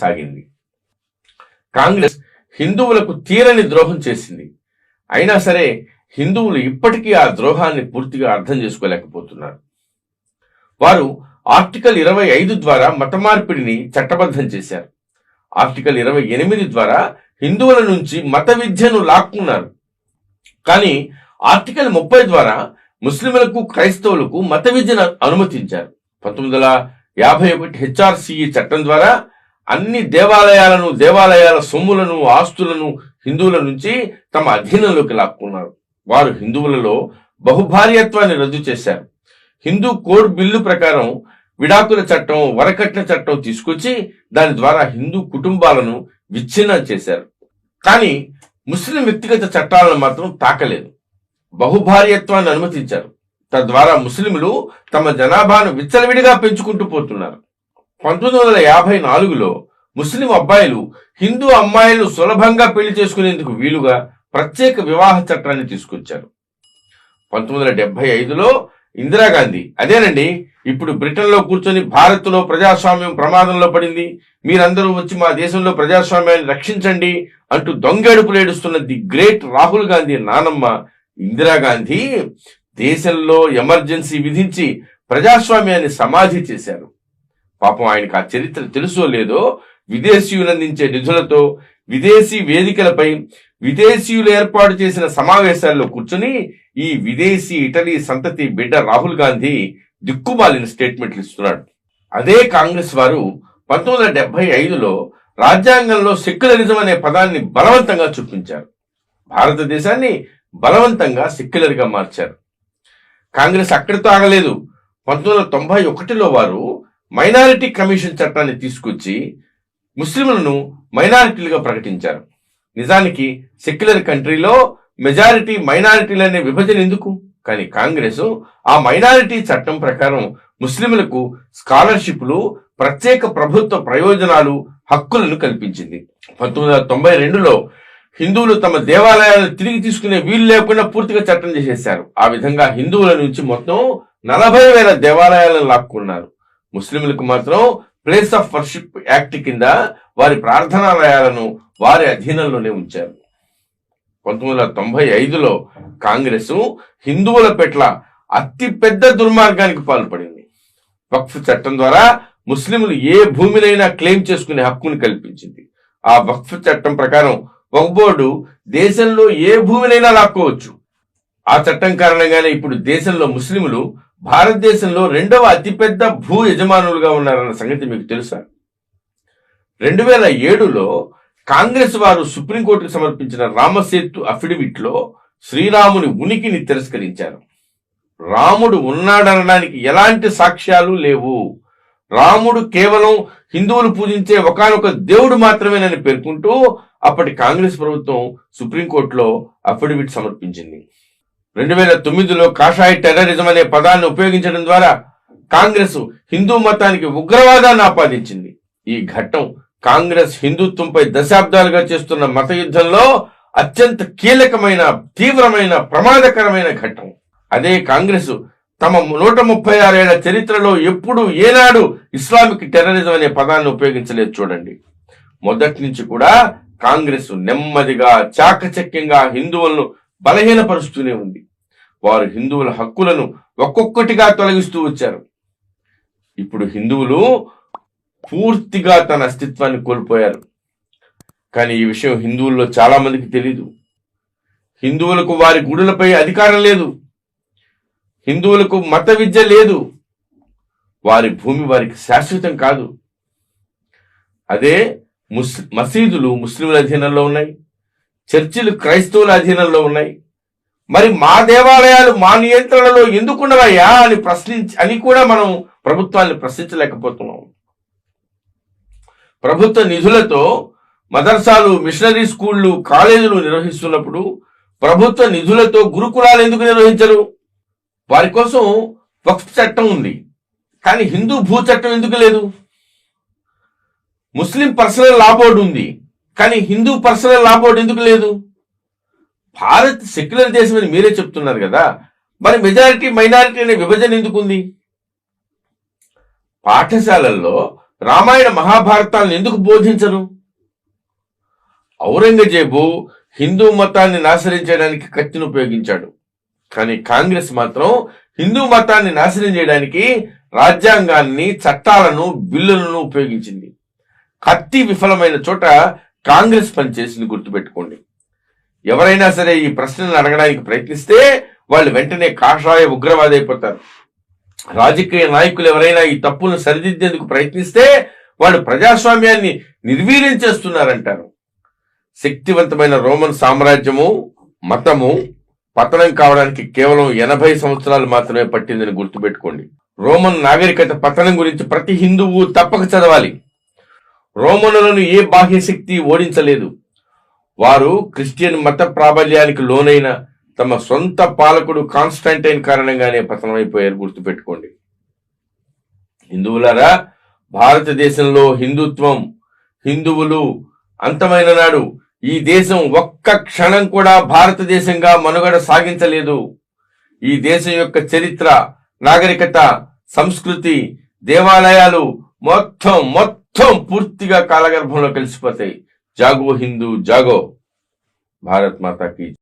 సాగింది. కాంగ్రెస్ హిందువులకు తీరని ద్రోహం చేసింది. అయినా సరే హిందువులు ఇప్పటికీ ఆ ద్రోహాన్ని పూర్తిగా అర్థం చేసుకోలేకపోతున్నారు. వారు ఆర్టికల్ 25 ద్వారా మత మార్పిడిని చట్టబద్ధం చేశారు. ఆర్టికల్ 28 ద్వారా హిందువుల నుంచి మత విద్యను లాక్కున్నారు. కానీ ఆర్టికల్ 30 ద్వారా ముస్లింలకు క్రైస్తవులకు మత విద్యను అనుమతించారు. 1951 హెచ్ఆర్సిఈ చట్టం ద్వారా అన్ని దేవాలయాల సొమ్ములను ఆస్తులను హిందువుల నుంచి తమ అధీనంలోకి లాక్కున్నారు. వారు హిందువులలో బహుభార్యత్వాన్ని రద్దు చేశారు. హిందూ కోడ్ బిల్లు ప్రకారం విడాకుల చట్టం, వరకట్న చట్టం తీసుకొచ్చి దాని ద్వారా హిందూ కుటుంబాలను విచ్ఛిన్నం చేశారు. కానీ ముస్లిం వ్యక్తిగత చట్టాలను మాత్రం తాకలేదు. బహుభార్యత్వాన్ని అనుమతించారు. తద్వారా ముస్లింలు తమ జనాభాను విచ్చలవిడిగా పెంచుకుంటూ పోతున్నారు. 1954లో ముస్లిం అబ్బాయిలు హిందూ అమ్మాయిలు సులభంగా పెళ్లి చేసుకునేందుకు వీలుగా ప్రత్యేక వివాహ చట్టాన్ని తీసుకొచ్చారు. 1975లో ఇందిరాగాంధీ, అదేనండి ఇప్పుడు బ్రిటన్లో కూర్చొని భారత్లో ప్రజాస్వామ్యం ప్రమాదంలో పడింది, మీరందరూ వచ్చి మా దేశంలో ప్రజాస్వామ్యాన్ని రక్షించండి అంటూ దొంగేడుపులు ఏడుస్తున్న ది గ్రేట్ రాహుల్ గాంధీ నానమ్మ ఇందిరాగాంధీ దేశంలో ఎమర్జెన్సీ విధించి ప్రజాస్వామ్యాన్ని సమాధి చేశారు. పాపం ఆయనకు ఆ చరిత్ర తెలుసో లేదో విదేశీయులు అందించే నిధులతో విదేశీ వేదికలపై విదేశీయులు ఏర్పాటు చేసిన సమావేశాల్లో కూర్చొని ఈ విదేశీ ఇటలీ సంతతి బిడ్డ రాహుల్ గాంధీ దిక్కుమాలిన స్టేట్మెంట్లు ఇస్తున్నాడు. అదే కాంగ్రెస్ వారు 1975లో రాజ్యాంగంలో సెక్యులరిజం అనే పదాన్ని బలవంతంగా చూపించారు. భారతదేశాన్ని బలవంతంగా సెక్యులర్ గా మార్చారు. కాంగ్రెస్ అక్కడితో ఆగలేదు. 1991లో వారు మైనారిటీ కమిషన్ చట్టాన్ని తీసుకొచ్చి ముస్లింలను మైనారిటీలుగా ప్రకటించారు. నిజానికి సెక్యులర్ కంట్రీలో మెజారిటీ మైనారిటీలనే విభజన ఎందుకు? కానీ కాంగ్రెస్ ఆ మైనారిటీ చట్టం ప్రకారం ముస్లింలకు స్కాలర్షిప్లు, ప్రత్యేక ప్రభుత్వ ప్రయోజనాలు, హక్కులను కల్పించింది. 1992లో హిందువులు తమ దేవాలయాలను తిరిగి తీసుకునే వీలు లేకుండా పూర్తిగా చట్టం చేసేశారు. ఆ విధంగా హిందువుల నుంచి మొత్తం 40,000 దేవాలయాలను లాక్కున్నారు. ముస్లింలకు మాత్రం ప్లేస్ ఆఫ్ వర్షిప్ యాక్ట్ కింద వారి ప్రార్థనాలయాలను వారి అధీనంలోనే ఉంచారు. 1995లో కాంగ్రెస్ హిందువుల పట్ల అతి పెద్ద దుర్మార్గానికి పాల్పడింది. వక్ఫ్ చట్టం ద్వారా ముస్లింలు ఏ భూమినైనా క్లెయిమ్ చేసుకునే హక్కును కల్పించింది. ఆ వక్ఫ్ చట్టం ప్రకారం వక్ఫ్ బోర్డు దేశంలో ఏ భూమినైనా లాక్కోవచ్చు. ఆ చట్టం కారణంగానే ఇప్పుడు దేశంలో ముస్లింలు భారతదేశంలో 2వ అతిపెద్ద భూ యజమానులుగా ఉన్నారన్న సంగతి మీకు తెలుసా? 2007లో కాంగ్రెస్ వారు సుప్రీంకోర్టుకు సమర్పించిన రామసేతు అఫిడవిట్ లో శ్రీరాముని ఉనికిని తిరస్కరించారు. రాముడు ఉన్నాడనడానికి ఎలాంటి సాక్ష్యాలు లేవు. రాముడు కేవలం హిందువులు పూజించే ఒకానొక దేవుడు మాత్రమేనని పేర్కొంటూ అప్పటి కాంగ్రెస్ ప్రభుత్వం సుప్రీంకోర్టులో అఫిడవిట్ సమర్పించింది. 2009లో కాషాయ టెర్రరిజం అనే పదాన్ని ఉపయోగించడం ద్వారా కాంగ్రెస్ హిందూ మతానికి ఉగ్రవాదాన్ని ఆపాదించింది. ఈ ఘట్టం కాంగ్రెస్ హిందుత్వంపై దశాబ్దాలుగా చేస్తున్న మత యుద్ధంలో అత్యంత కీలకమైన, తీవ్రమైన, ప్రమాదకరమైన ఘట్టం. అదే కాంగ్రెస్ తమ 136 ఏళ్ల చరిత్రలో ఎప్పుడు ఏనాడు ఇస్లామిక్ టెర్రరిజం అనే పదాన్ని ఉపయోగించలేదు. చూడండి, మొదటి నుంచి కూడా కాంగ్రెస్ నెమ్మదిగా, చాకచక్యంగా హిందువులను బలహీనపరుస్తూనే ఉంది. వారు హిందువుల హక్కులను ఒక్కొక్కటిగా తొలగిస్తూ వచ్చారు. ఇప్పుడు హిందువులు పూర్తిగా తన అస్తిత్వాన్ని కోల్పోయారు. కానీ ఈ విషయం హిందువుల్లో చాలా మందికి తెలీదు. హిందువులకు వారి గుడులపై అధికారం లేదు. హిందువులకు మత విద్య లేదు. వారి భూమి వారికి శాశ్వతం కాదు. అదే మసీదులు ముస్లింల అధీనంలో ఉన్నాయి, చర్చిలు క్రైస్తవుల అధీనంలో ఉన్నాయి. మరి మా దేవాలయాలు మా నియంత్రణలో ఎందుకున్నవయ్యా అని కూడా మనం ప్రభుత్వాన్ని ప్రశ్నించలేకపోతున్నాం. ప్రభుత్వ నిధులతో మదర్సాలు, మిషనరీ స్కూళ్లు, కాలేజీలు నిర్వహిస్తున్నప్పుడు ప్రభుత్వ నిధులతో గురుకులాలు ఎందుకు నిర్వహించరు? వారి కోసం వక్ఫ్ చట్టం ఉంది, కానీ హిందూ భూ చట్టం ఎందుకు లేదు? ముస్లిం పర్సనల్ లా బోర్డు ఉంది, కానీ హిందూ పర్సనల్ లా బోర్డు ఎందుకు లేదు? భారత్ సెక్యులర్ దేశం అని మీరే చెప్తున్నారు కదా, మరి మెజారిటీ మైనారిటీ అనే విభజన ఎందుకుంది? పాఠశాలల్లో రామాయణ మహాభారతాలను ఎందుకు బోధించరు? ఔరంగజేబు హిందూ మతాన్ని నాశనం చేయడానికి కత్తిని ఉపయోగించాడు. కానీ కాంగ్రెస్ మాత్రం హిందూ మతాన్ని నాశనం చేయడానికి రాజ్యాంగాన్ని, చట్టాలను, బిల్లులను ఉపయోగించింది. కత్తి విఫలమైన చోట కాంగ్రెస్ పనిచేసింది గుర్తుపెట్టుకోండి. ఎవరైనా సరే ఈ ప్రశ్నలను అడగడానికి ప్రయత్నిస్తే వాళ్ళు వెంటనే కాషాయ ఉగ్రవాది అయిపోతారు. రాజకీయ నాయకులు ఎవరైనా ఈ తప్పులను సరిదిద్దేందుకు ప్రయత్నిస్తే వాళ్ళు ప్రజాస్వామ్యాన్ని నిర్వీర్యం చేస్తున్నారంటారు. శక్తివంతమైన రోమన్ సామ్రాజ్యము, మతము పతనం కావడానికి కేవలం 80 సంవత్సరాలు మాత్రమే పట్టిందని గుర్తుపెట్టుకోండి. రోమన్ నాగరికత పతనం గురించి ప్రతి హిందువు తప్పక చదవాలి. రోమనులను ఏ బాహ్య శక్తి ఓడించలేదు. వారు క్రిస్టియన్ మత ప్రాబల్యానికి లోనైన తమ సొంత పాలకుడు కాన్స్టాంటైన్ కారణంగానే పతనమైపోయారు గుర్తుపెట్టుకోండి. హిందువులారా, భారతదేశంలో హిందుత్వం, హిందువులు అంతమైన నాడు ఈ దేశం ఒక్క క్షణం కూడా భారతదేశంగా మనుగడ సాగించలేదు. ఈ దేశం యొక్క చరిత్ర, నాగరికత, సంస్కృతి, దేవాలయాలు మొత్తం పూర్తిగా కాలగర్భంలో కలిసిపోతాయి. జాగో హిందూ జాగో. భారత్ మాతాకి